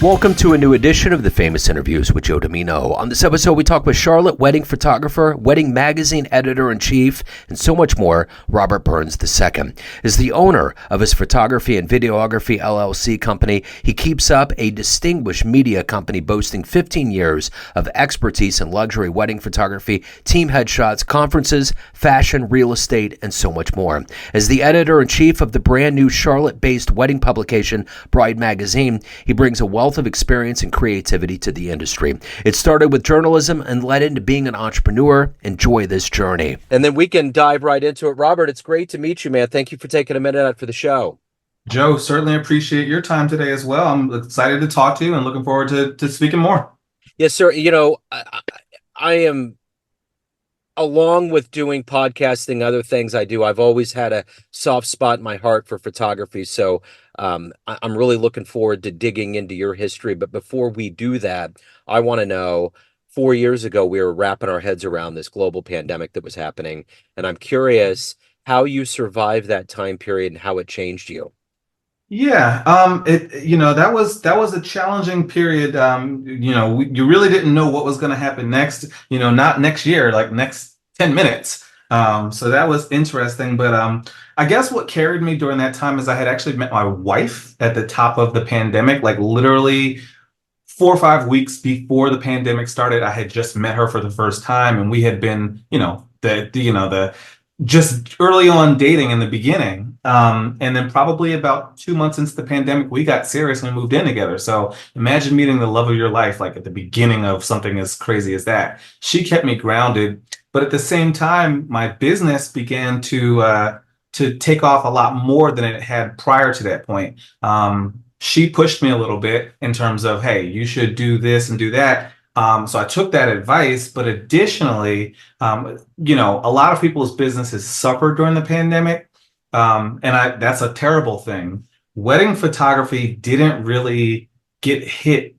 Welcome to a new edition of the Famous Interviews with Joe Dimino. On this episode, we talk with Charlotte wedding photographer, wedding magazine editor-in-chief, and so much more. Robert Burns II is the owner of his photography and videography LLC company. He keeps up a distinguished media company boasting 15 years of expertise in luxury wedding photography, team headshots, conferences, fashion, real estate, and so much more. As the editor-in-chief of the brand new Charlotte-based wedding publication, Bride Magazine, he brings a wealth of experience and creativity to the industry. It started with journalism and led into being an entrepreneur. Enjoy this journey. And then we can dive right into it. Robert, it's great to meet you, man. Thank you for taking a minute out for the show. Joe, certainly appreciate your time today as well. I'm excited to talk to you and looking forward to speaking more. Yes, sir. You know, I am, along with doing podcasting, other things I do, I've always had a soft spot in my heart for photography. So I'm really looking forward to digging into your history. But before we do that, I want to know, 4 years ago, we were wrapping our heads around this global pandemic that was happening. And I'm curious how you survived that time period and how it changed you. Yeah, that was a challenging period. You really didn't know what was going to happen next. Not next year, like next 10 minutes. So that was interesting. But I guess what carried me during that time is I had actually met my wife at the top of the pandemic, like literally 4 or 5 weeks before the pandemic started. I had just met her for the first time, and we had been, the just early on dating in the beginning. And then probably about 2 months into the pandemic, we got serious and moved in together. So imagine meeting the love of your life, like at the beginning of something as crazy as that. She kept me grounded, but at the same time, my business began to take off a lot more than it had prior to that point. She pushed me a little bit in terms of, hey, you should do this and do that. So I took that advice, but additionally, a lot of people's businesses suffered during the pandemic. That's a terrible thing. Wedding photography didn't really get hit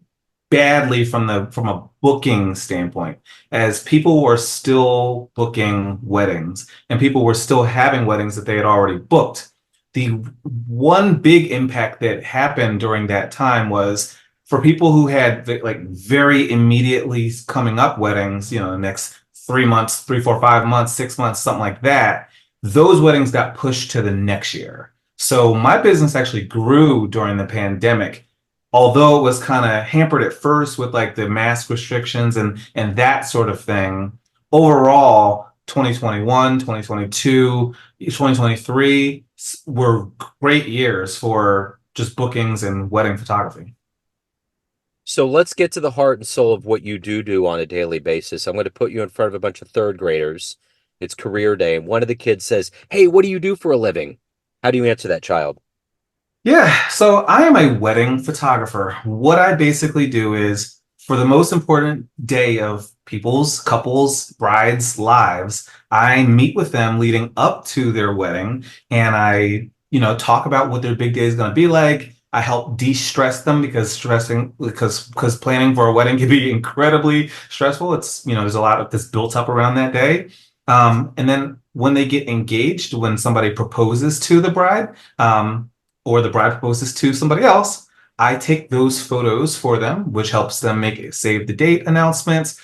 badly from a booking standpoint, as people were still booking weddings and people were still having weddings that they had already booked. The one big impact that happened during that time was for people who had like very immediately coming up weddings, the next 3 months, 3, 4, 5 months, 6 months, something like that. Those weddings got pushed to the next year. So my business actually grew during the pandemic, although it was kind of hampered at first with like the mask restrictions and that sort of thing. Overall, 2021, 2022, 2023 were great years for just bookings and wedding photography. So let's get to the heart and soul of what you do on a daily basis. I'm going to put you in front of a bunch of third graders. It's career day, and one of the kids says, "Hey, what do you do for a living?" How do you answer that child? Yeah, so I am a wedding photographer. What I basically do is for the most important day of people's, couples, brides' lives, I meet with them leading up to their wedding, and I, talk about what their big day is going to be like. I help de-stress them because planning for a wedding can be incredibly stressful. It's, there's a lot of this built up around that day. And then when they get engaged, when somebody proposes to the bride, or the bride proposes to somebody else, I take those photos for them, which helps them make save the date announcements,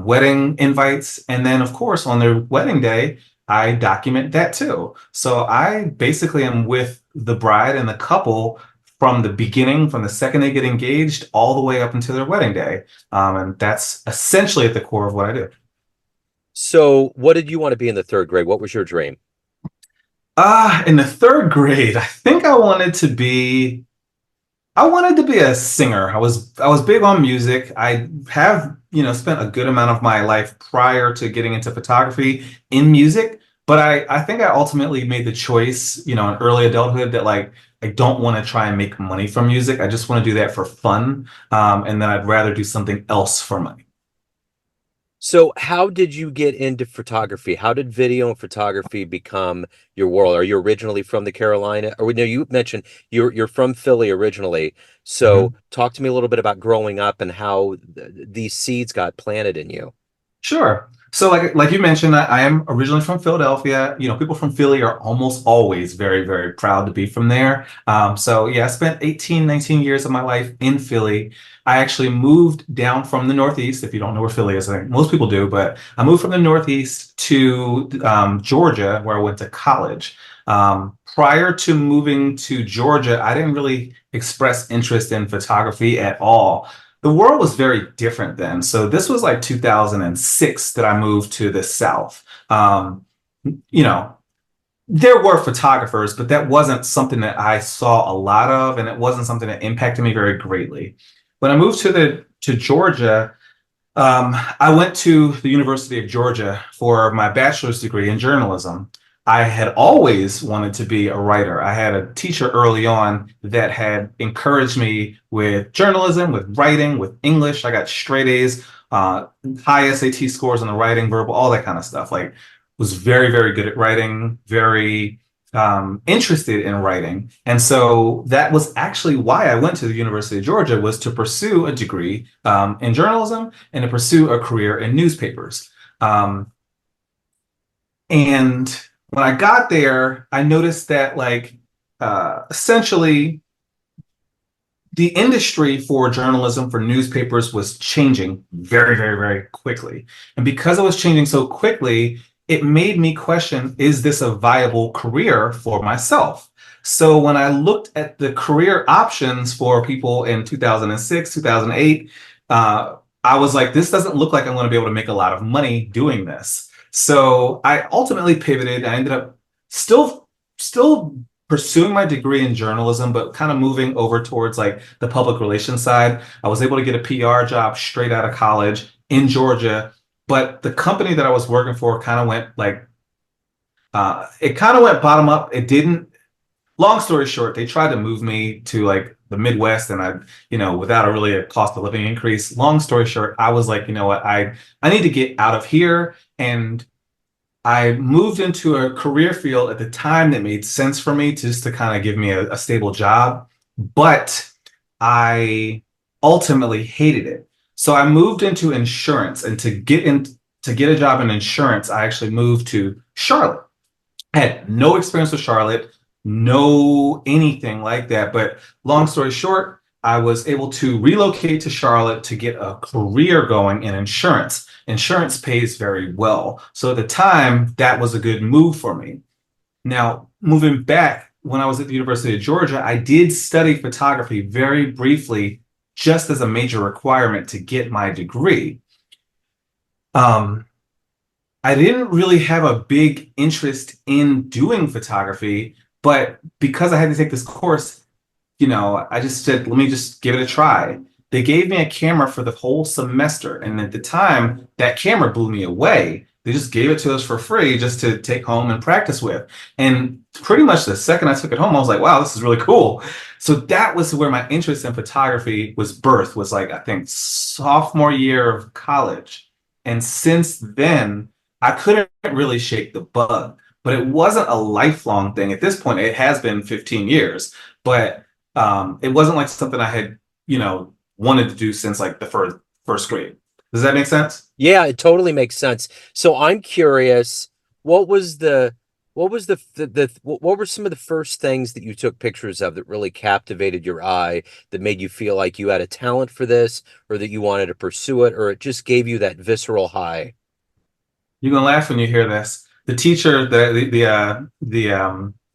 wedding invites, and then of course on their wedding day, I document that too. So I basically am with the bride and the couple from the beginning, from the second they get engaged, all the way up until their wedding day. And that's essentially at the core of what I do. So what did you want to be in the third grade? What was your dream? In the third grade, I think I wanted to be a singer. I was big on music. I have, spent a good amount of my life prior to getting into photography in music, but I think I ultimately made the choice, in early adulthood that like I don't want to try and make money from music. I just want to do that for fun. And then I'd rather do something else for money. So how did you get into photography? How did video and photography become your world? Are you originally from the Carolina? Or no, you mentioned you're from Philly originally. So talk to me a little bit about growing up and how these seeds got planted in you. Sure. So like you mentioned, I am originally from Philadelphia. You know, people from Philly are almost always very, very proud to be from there. So yeah, I spent 18, 19 years of my life in Philly. I actually moved down from the Northeast. If you don't know where Philly is, I think most people do, but I moved from the Northeast to Georgia, where I went to college. Prior to moving to Georgia, I didn't really express interest in photography at all. The world was very different then. So this was like 2006 that I moved to the South. You know, there were photographers, but that wasn't something that I saw a lot of, and it wasn't something that impacted me very greatly. When I moved to Georgia, I went to the University of Georgia for my bachelor's degree in journalism. I had always wanted to be a writer. I had a teacher early on that had encouraged me with journalism, with writing, with English. I got straight A's, high SAT scores on the writing, verbal, all that kind of stuff. Like, was very, very good at writing, very interested in writing. And so that was actually why I went to the University of Georgia, was to pursue a degree in journalism and to pursue a career in newspapers. Um, and when I got there, I noticed that essentially the industry for journalism for newspapers was changing very, very, very quickly. And because it was changing so quickly, it made me question, is this a viable career for myself? So when I looked at the career options for people in 2006, 2008, I was like, this doesn't look like I'm going to be able to make a lot of money doing this. So I ultimately pivoted. I ended up still pursuing my degree in journalism, but kind of moving over towards like the public relations side. I was able to get a PR job straight out of college in Georgia, but the company that I was working for kind of went it kind of went bottom up. It didn't. Long story short, they tried to move me to like the Midwest, and without really a cost of living increase. Long story short, I was like, you know what, I need to get out of here, and I moved into a career field at the time that made sense for me just to kind of give me a stable job, but I ultimately hated it. So I moved into insurance, and to get a job in insurance, I actually moved to Charlotte. I had no experience with Charlotte, no anything like that. But long story short, I was able to relocate to Charlotte to get a career going in insurance. Insurance pays very well. So at the time, that was a good move for me. Now, moving back, when I was at the University of Georgia, I did study photography very briefly, just as a major requirement to get my degree. Um, I didn't really have a big interest in doing photography, but because I had to take this course, I just said, let me just give it a try. They gave me a camera for the whole semester. And at the time, that camera blew me away. They just gave it to us for free just to take home and practice with. And pretty much the second I took it home, I was like, wow, this is really cool. So that was where my interest in photography was birthed, was like, I think, sophomore year of college. And since then, I couldn't really shake the bug. But it wasn't a lifelong thing. At this point, it has been 15 years. But it wasn't like something I had, wanted to do since like the first grade. Does that make sense? Yeah, it totally makes sense. So I'm curious, what was what were some of the first things that you took pictures of that really captivated your eye, that made you feel like you had a talent for this, or that you wanted to pursue it, or it just gave you that visceral high? You're gonna laugh when you hear this. The teacher, the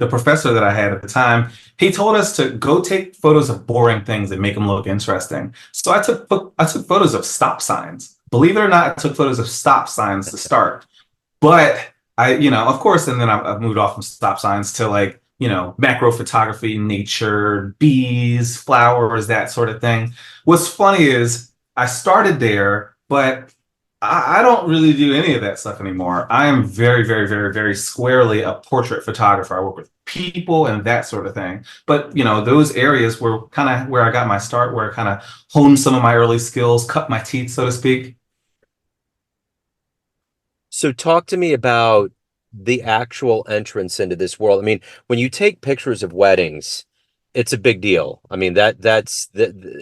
professor that I had at the time, he told us to go take photos of boring things and make them look interesting. So I took photos of stop signs. Believe it or not, I took photos of stop signs to start. But of course, and then I've moved off from stop signs to like, macro photography, nature, bees, flowers, that sort of thing. What's funny is I started there, but I don't really do any of that stuff anymore. I am very, very, very, very squarely a portrait photographer. I work with people and that sort of thing. But those areas were kind of where I got my start, where I kind of honed some of my early skills, cut my teeth, so to speak. So talk to me about the actual entrance into this world. I mean, when you take pictures of weddings, it's a big deal. I mean I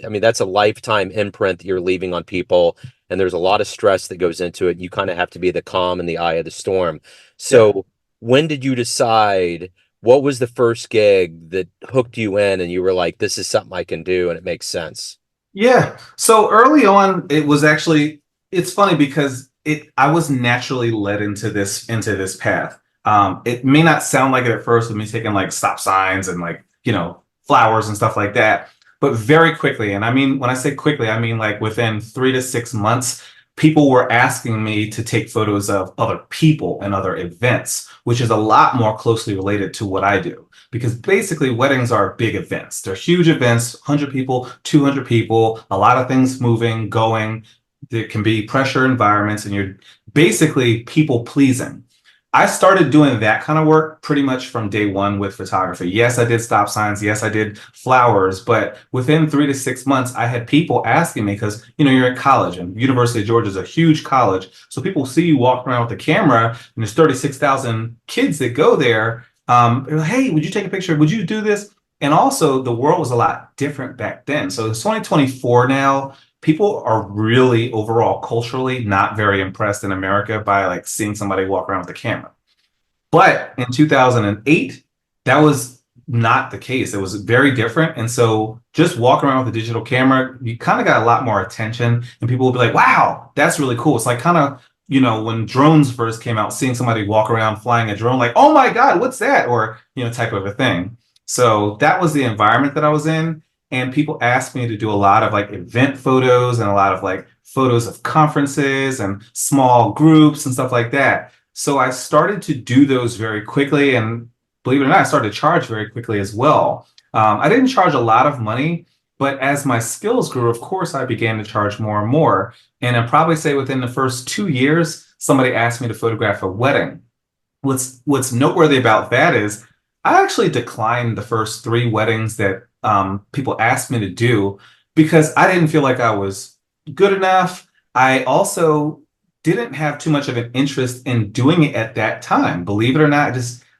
mean that's a lifetime imprint that you're leaving on people, and there's a lot of stress that goes into it. You kind of have to be the calm in the eye of the storm. Yeah. So when did you decide, what was the first gig that hooked you in and you were like, this is something I can do and it makes sense? Yeah. So early on, it was actually, it's funny because I was naturally led into this path. It may not sound like it at first with me taking like stop signs and like, flowers and stuff like that, but very quickly, and I mean when I say quickly, I mean like within 3 to 6 months, people were asking me to take photos of other people and other events, which is a lot more closely related to what I do because basically weddings are big events. They're huge events, 100 people, 200 people, a lot of things moving, going. There can be pressure environments, and you're basically people pleasing. I started doing that kind of work pretty much from day one with photography. Yes, I did stop signs. Yes, I did flowers. But within 3 to 6 months, I had people asking me because, you're at college, and University of Georgia is a huge college. So people see you walk around with a camera, and there's 36,000 kids that go there. They're like, hey, would you take a picture? Would you do this? And also, the world was a lot different back then. So it's 2024 now. People are really overall culturally not very impressed in America by like seeing somebody walk around with a camera. But in 2008, that was not the case. It was very different. And so just walking around with a digital camera, you kind of got a lot more attention, and people will be like, wow, that's really cool. It's like kind of, when drones first came out, seeing somebody walk around flying a drone, like, oh my God, what's that? Or, type of a thing. So that was the environment that I was in. And people asked me to do a lot of like event photos and a lot of like photos of conferences and small groups and stuff like that. So I started to do those very quickly, and believe it or not, I started to charge very quickly as well. I didn't charge a lot of money, but as my skills grew, of course, I began to charge more and more. And I'd probably say within the first 2 years, somebody asked me to photograph a wedding. What's noteworthy about that is I actually declined the first three weddings that people asked me to do because I didn't feel like I was good enough. I also didn't have too much of an interest in doing it at that time. Believe it or not,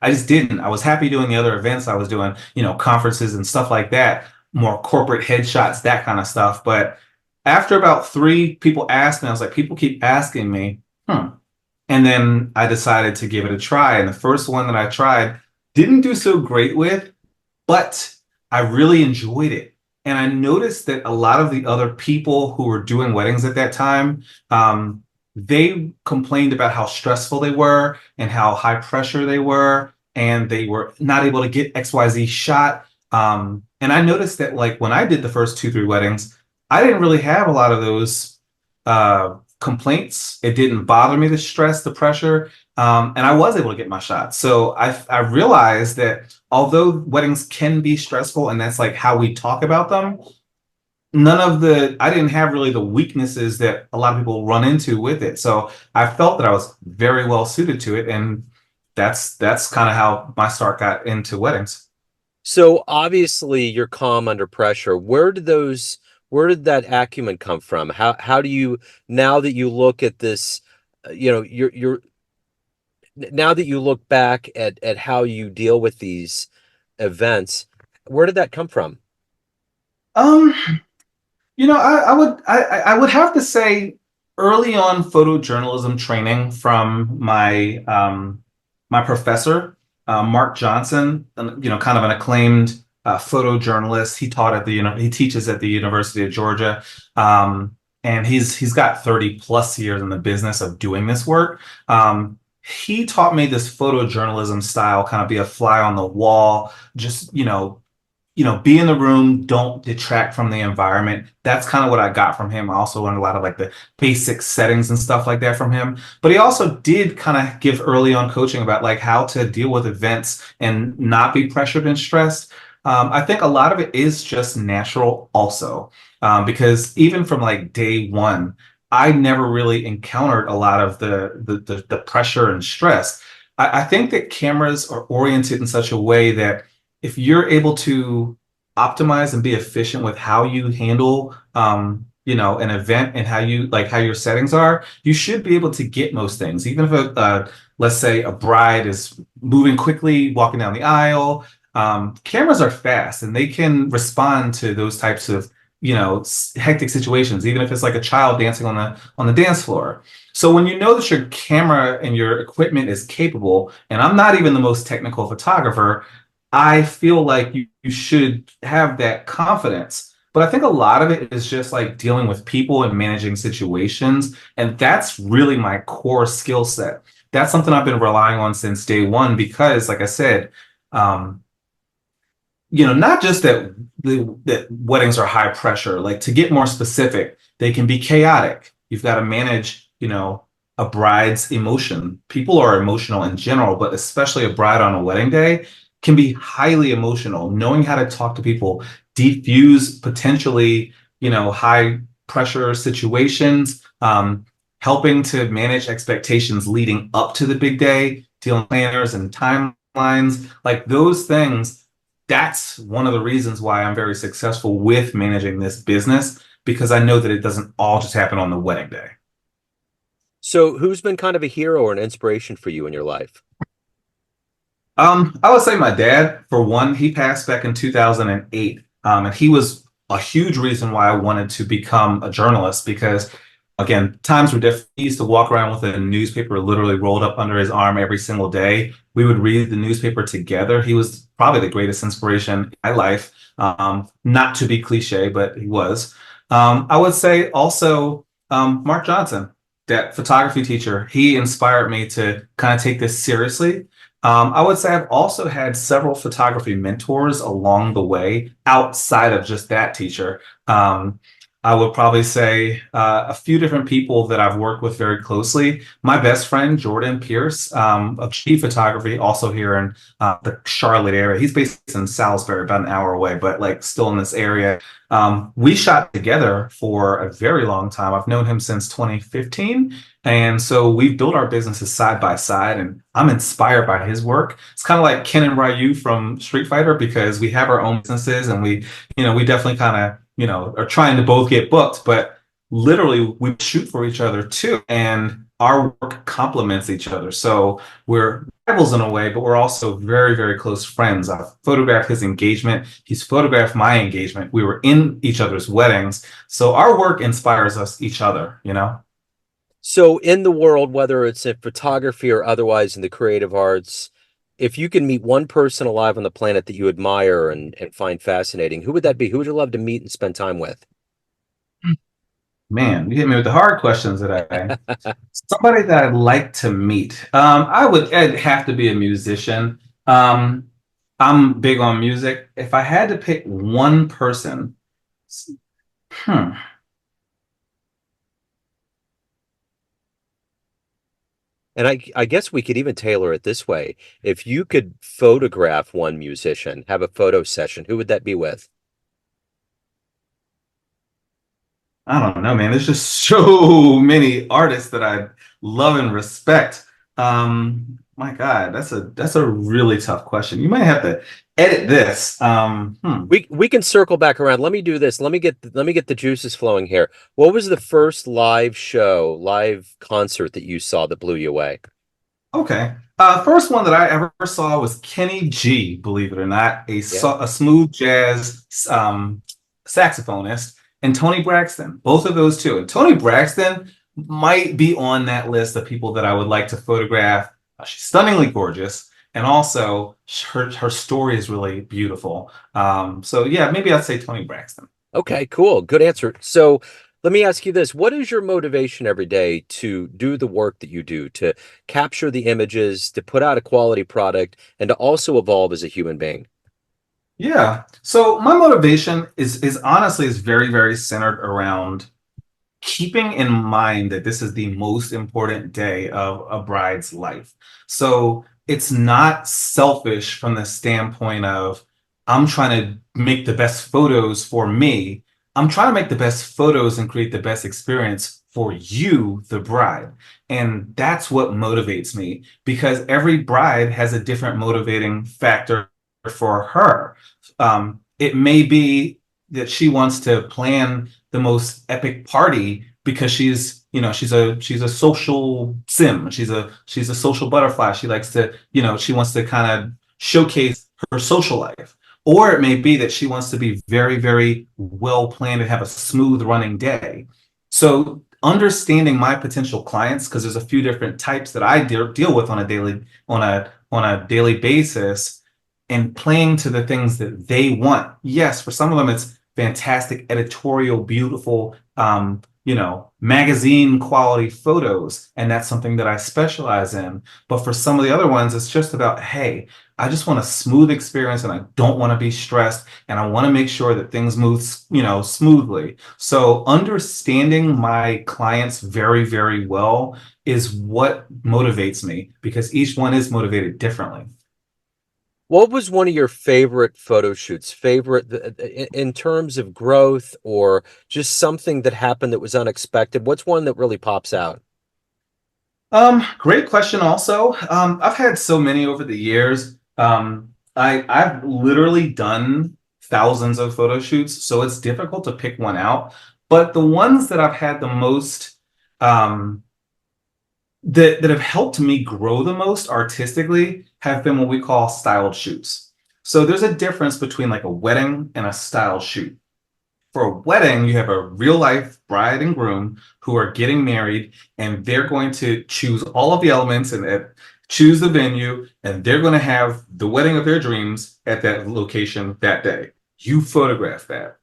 I just didn't. I was happy doing the other events I was doing, conferences and stuff like that, more corporate headshots, that kind of stuff. But after about three, people asked me, I was like, people keep asking me, hmm. And then I decided to give it a try. And the first one that I tried didn't do so great with, but I really enjoyed it. And I noticed that a lot of the other people who were doing weddings at that time, they complained about how stressful they were and how high pressure they were, and they were not able to get XYZ shot. And I noticed that like when I did the first two, three weddings, I didn't really have a lot of those complaints. It didn't bother me, the stress, the pressure, and I was able to get my shot. So I realized that although weddings can be stressful, and that's like how we talk about them, I didn't have really the weaknesses that a lot of people run into with it. So I felt that I was very well suited to it, and that's kind of how my start got into weddings. So obviously you're calm under pressure. Where did that acumen come from? How do you, now that you look at this, you're now that you look back at how you deal with these events, where did that come from? Um, I would have to say early on photojournalism training from my professor, Mark Johnson, kind of an acclaimed photojournalist. He teaches at the University of Georgia, and he's got 30 plus years in the business of doing this work. He taught me this photojournalism style, kind of be a fly on the wall, just be in the room, don't detract from the environment. That's kind of what I got from him. I also learned a lot of like the basic settings and stuff like that from him. But he also did kind of give early on coaching about like how to deal with events and not be pressured and stressed. I think a lot of it is just natural also, because even from like day one, I never really encountered a lot of the pressure and stress. I think that cameras are oriented in such a way that if you're able to optimize and be efficient with how you handle an event and how your settings are, you should be able to get most things. Even if let's say a bride is moving quickly, walking down the aisle, Cameras are fast and they can respond to those types of, hectic situations, even if it's like a child dancing on the dance floor. So when you know that your camera and your equipment is capable, and I'm not even the most technical photographer, I feel like you should have that confidence. But I think a lot of it is just like dealing with people and managing situations. And that's really my core skill set. That's something I've been relying on since day one because, like I said, um, not just that weddings are high pressure, like to get more specific, they can be chaotic. You've got to manage, a bride's emotion. People are emotional in general, but especially a bride on a wedding day can be highly emotional. Knowing how to talk to people, defuse potentially, high pressure situations, helping to manage expectations leading up to the big day, dealing with planners and timelines, like those things. That's one of the reasons why I'm very successful with managing this business because I know that it doesn't all just happen on the wedding day. So, who's been kind of a hero or an inspiration for you in your life? I would say my dad, for one, he passed back in 2008. And he was a huge reason why I wanted to become a journalist because, again, times were different. He used to walk around with a newspaper literally rolled up under his arm every single day. We would read the newspaper together. He was probably the greatest inspiration in my life. Not to be cliche, but he was. I would say also Mark Johnson, that photography teacher. He inspired me to kind of take this seriously. I would say I've also had several photography mentors along the way outside of just that teacher. I would probably say a few different people that I've worked with very closely. My best friend, Jordan Pierce, of Chief Photography, also here in the Charlotte area. He's based in Salisbury, about an hour away, but like still in this area. We shot together for a very long time. I've known him since 2015. And so we've built our businesses side by side, and I'm inspired by his work. It's kind of like Ken and Ryu from Street Fighter because we have our own businesses and we definitely kind of, are trying to both get booked, but literally we shoot for each other too. And our work complements each other. So we're rivals in a way, but we're also very, very close friends. I've photographed his engagement. He's photographed my engagement. We were in each other's weddings. So our work inspires us each other. So, in the world, whether it's in photography or otherwise in the creative arts, if you can meet one person alive on the planet that you admire and find fascinating, who would that be? Who would you love to meet and spend time with? Man, you hit me with the hard questions today. Somebody that I'd like to meet. It'd have to be a musician. I'm big on music. If I had to pick one person, hmm, And I guess we could even tailor it this way. If you could photograph one musician, have a photo session, who would that be with? I don't know, man. There's just so many artists that I love and respect. My God, that's a really tough question. You might have to edit this. We can circle back around. Let me do this. Let me get the juices flowing here. What was the first live show, live concert that you saw that blew you away? Okay. First one that I ever saw was Kenny G, believe it or not, Yeah. a smooth jazz saxophonist, and Tony Braxton. Both of those two. And Tony Braxton might be on that list of people that I would like to photograph. She's stunningly gorgeous, and also her story is really beautiful. So yeah, maybe I'd say Tony Braxton. Okay, cool. Good answer. So let me ask you this. What is your motivation every day to do the work that you do, to capture the images, to put out a quality product, and to also evolve as a human being? Yeah. So my motivation is honestly is very, very centered around keeping in mind that this is the most important day of a bride's life. So it's not selfish from the standpoint of I'm trying to make the best photos for me. I'm trying to make the best photos and create the best experience for you, the bride. And that's what motivates me because every bride has a different motivating factor for her. It may be that she wants to plan the most epic party because she's a social sim. She's a social butterfly. She likes to, she wants to kind of showcase her social life. Or it may be that she wants to be very, very well planned and have a smooth running day. So understanding my potential clients, because there's a few different types that I deal with on a daily basis, and playing to the things that they want. Yes, for some of them it's fantastic editorial, beautiful, magazine quality photos, and that's something that I specialize in. But for some of the other ones, it's just about, hey, I just want a smooth experience and I don't want to be stressed and I want to make sure that things move, smoothly. So understanding my clients very, very well is what motivates me because each one is motivated differently. What was one of your favorite photo shoots? Favorite in terms of growth or just something that happened that was unexpected? What's one that really pops out? Great question also. I've had so many over the years. I've literally done thousands of photo shoots, so it's difficult to pick one out. But the ones that I've had the most, um, that have helped me grow the most artistically have been what we call styled shoots. So there's a difference between like a wedding and a styled shoot. For a wedding, you have a real life bride and groom who are getting married, and they're going to choose all of the elements and choose the venue, and they're going to have the wedding of their dreams at that location that day. You photograph that.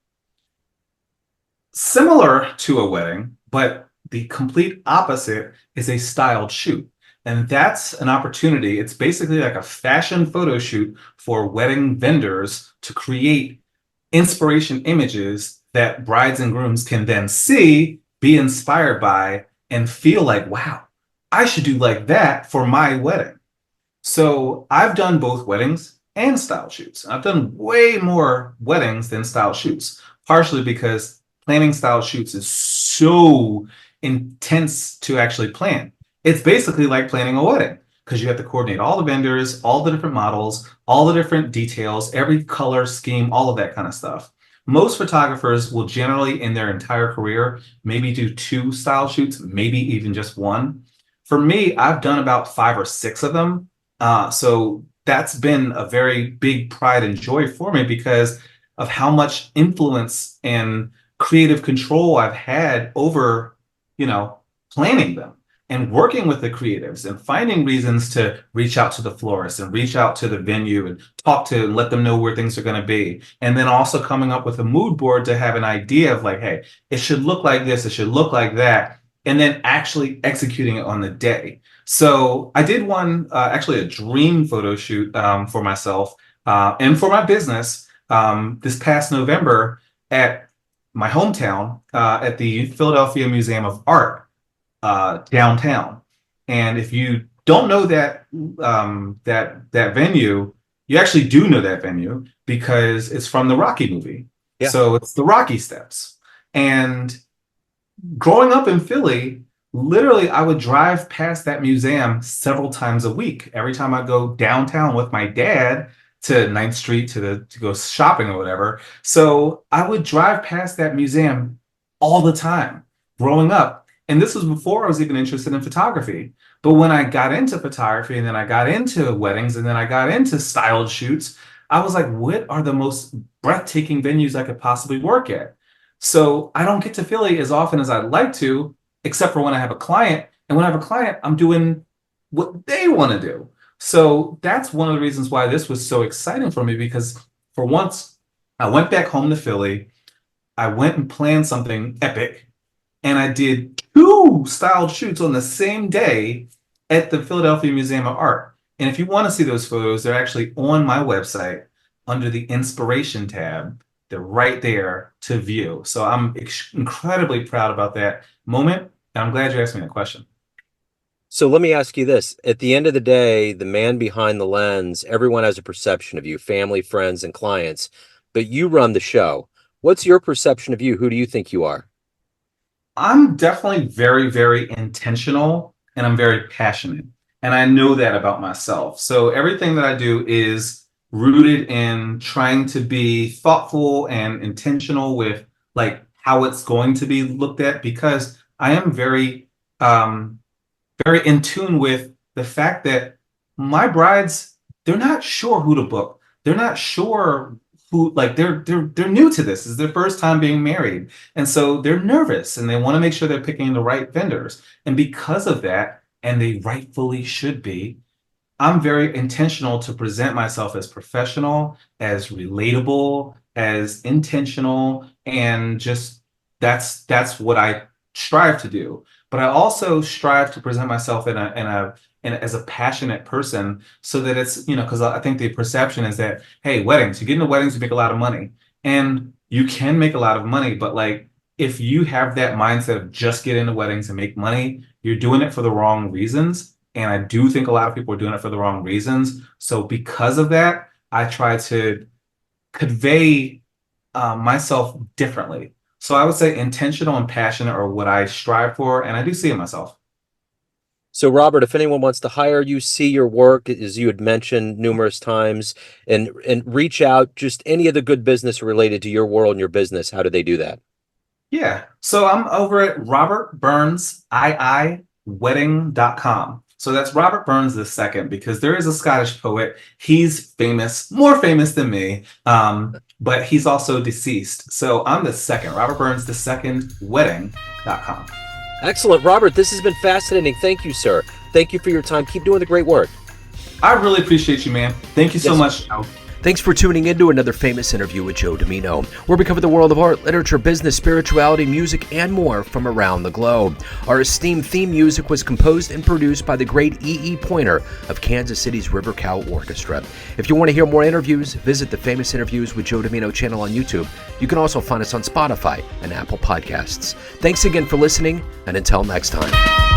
Similar to a wedding, but the complete opposite is a styled shoot. And that's an opportunity. It's basically like a fashion photo shoot for wedding vendors to create inspiration images that brides and grooms can then see, be inspired by, and feel like, wow, I should do like that for my wedding. So I've done both weddings and style shoots. I've done way more weddings than style shoots, partially because planning style shoots is so intense to actually plan. It's basically like planning a wedding because you have to coordinate all the vendors, all the different models, all the different details, every color scheme, all of that kind of stuff. Most photographers will generally, in their entire career, maybe do two style shoots, maybe even just one. For me, I've done about five or six of them, so that's been a very big pride and joy for me because of how much influence and creative control I've had over, you know, planning them and working with the creatives and finding reasons to reach out to the florist and reach out to the venue and talk to and let them know where things are going to be. And then also coming up with a mood board to have an idea of like, hey, it should look like this, it should look like that, and then actually executing it on the day. So I did one, actually a dream photo shoot for myself and for my business this past November at my hometown at the Philadelphia Museum of Art downtown. And if you don't know that venue, you actually do know that venue because it's from the Rocky movie. Yeah. So it's the Rocky Steps. And growing up in Philly, literally I would drive past that museum several times a week. Every time I go downtown with my dad to Ninth Street to go shopping or whatever. So I would drive past that museum all the time growing up. And this was before I was even interested in photography. But when I got into photography and then I got into weddings and then I got into styled shoots, I was like, what are the most breathtaking venues I could possibly work at? So I don't get to Philly as often as I'd like to, except for when I have a client. And when I have a client, I'm doing what they want to do. So that's one of the reasons why this was so exciting for me because for once, I went back home to Philly. I went and planned something epic, and I did two styled shoots on the same day at the Philadelphia Museum of Art. And if you want to see those photos, they're actually on my website under the inspiration tab. They're right there to view. So I'm incredibly proud about that moment. And I'm glad you asked me that question. So let me ask you this. At the end of the day, the man behind the lens, everyone has a perception of you, family, friends, and clients, but you run the show. What's your perception of you? Who do you think you are? I'm definitely very, very intentional and I'm very passionate. And I know that about myself. So everything that I do is rooted in trying to be thoughtful and intentional with like how it's going to be looked at because I am um, very in tune with the fact that my brides, they're not sure who to book. They're not sure who, like they're new to this. It's their first time being married. And so they're nervous and they want to make sure they're picking the right vendors. And because of that, and they rightfully should be, I'm very intentional to present myself as professional, as relatable, as intentional, and just that's what I strive to do. But I also strive to present myself in as a passionate person, so that it's, because I think the perception is that, hey, weddings, you get into weddings, you make a lot of money, and you can make a lot of money, but like if you have that mindset of just get into weddings and make money, you're doing it for the wrong reasons. And I do think a lot of people are doing it for the wrong reasons. So because of that, I try to convey myself differently. So I would say intentional and passionate are what I strive for, and I do see it myself. So, Robert, if anyone wants to hire you, see your work, as you had mentioned numerous times, and reach out, just any of the good business related to your world and your business, how do they do that? Yeah. So I'm over at Robert Burns II wedding.com. So that's Robert Burns the second, because there is a Scottish poet. He's famous, more famous than me, but he's also deceased. So I'm the second, Robert Burns the second wedding.com. Excellent, Robert. This has been fascinating. Thank you, sir. Thank you for your time. Keep doing the great work. I really appreciate you, man. Thank you so much, Joe. Thanks for tuning in to another famous interview with Joe Dimino, where we cover the world of art, literature, business, spirituality, music, and more from around the globe. Our esteemed theme music was composed and produced by the great E.E. Pointer of Kansas City's River Cow Orchestra. If you want to hear more interviews, visit the Famous Interviews with Joe Dimino channel on YouTube. You can also find us on Spotify and Apple Podcasts. Thanks again for listening, and until next time.